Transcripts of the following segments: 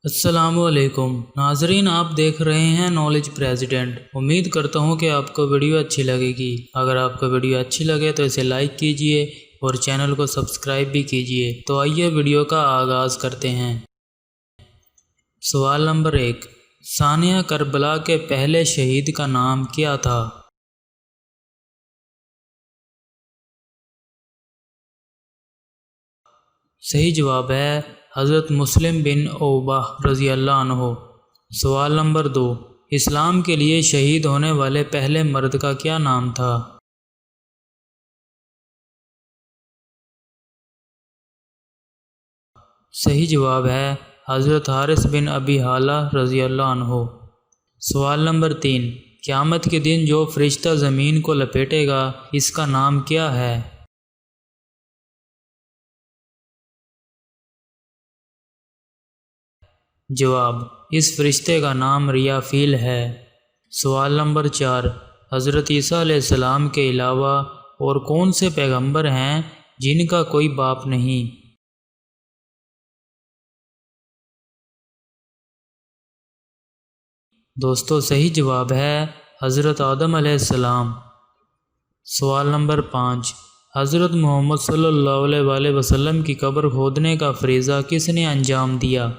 السلام علیکم ناظرین، آپ دیکھ رہے ہیں نالج پریزیڈنٹ۔ امید کرتا ہوں کہ آپ کو ویڈیو اچھی لگے گی۔ اگر آپ کو ویڈیو اچھی لگے تو اسے لائک کیجئے اور چینل کو سبسکرائب بھی کیجئے۔ تو آئیے ویڈیو کا آغاز کرتے ہیں۔ سوال نمبر 1، ثانیہ کربلا کے پہلے شہید کا نام کیا تھا؟ صحیح جواب ہے حضرت مسلم بن عقبہ رضی اللہ عنہ۔ سوال نمبر 2، اسلام کے لیے شہید ہونے والے پہلے مرد کا کیا نام تھا؟ صحیح جواب ہے حضرت حارث بن ابی حالہ رضی اللہ عنہ۔ سوال نمبر 3، قیامت کے دن جو فرشتہ زمین کو لپیٹے گا اس کا نام کیا ہے؟ جواب، اس فرشتے کا نام ریافیل ہے۔ سوال نمبر 4، حضرت عیسیٰ علیہ السلام کے علاوہ اور کون سے پیغمبر ہیں جن کا کوئی باپ نہیں؟ دوستو صحیح جواب ہے حضرت آدم علیہ السلام۔ سوال نمبر 5، حضرت محمد صلی اللہ علیہ وآلہ وسلم کی قبر کھودنے کا فریضہ کس نے انجام دیا؟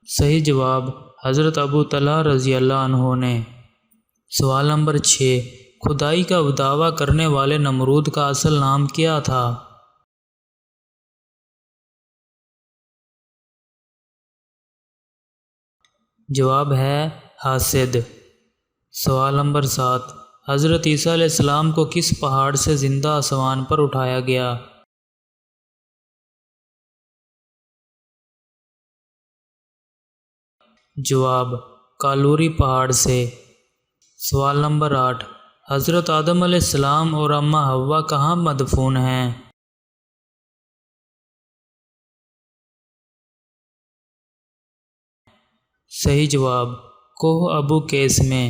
صحیح جواب حضرت ابو طلحہ رضی اللہ عنہ نے۔ سوال نمبر 6، خدائی کا دعویٰ کرنے والے نمرود کا اصل نام کیا تھا؟ جواب ہے حاسد۔ سوال نمبر 7، حضرت عیسیٰ علیہ السلام کو کس پہاڑ سے زندہ آسمان پر اٹھایا گیا؟ جواب، کالوری پہاڑ سے۔ سوال نمبر 8، حضرت آدم علیہ السلام اور اماں حوا کہاں مدفون ہیں؟ صحیح جواب کوہ ابو قیس میں۔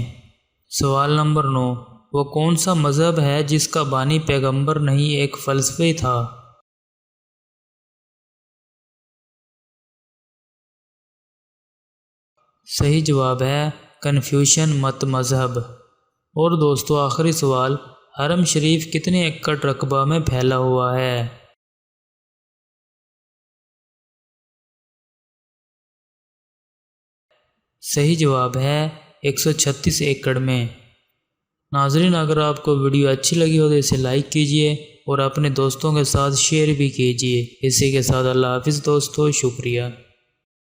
سوال نمبر 9، وہ کون سا مذہب ہے جس کا بانی پیغمبر نہیں ایک فلسفی تھا؟ صحیح جواب ہے کنفیوشن مت مذہب۔ اور دوستو آخری سوال، حرم شریف کتنے ایکڑ رقبہ میں پھیلا ہوا ہے؟ صحیح جواب ہے 136 ایکڑ میں۔ ناظرین، اگر آپ کو ویڈیو اچھی لگی ہو تو اسے لائک کیجئے اور اپنے دوستوں کے ساتھ شیئر بھی کیجئے۔ اسی کے ساتھ اللہ حافظ دوستو، شکریہ۔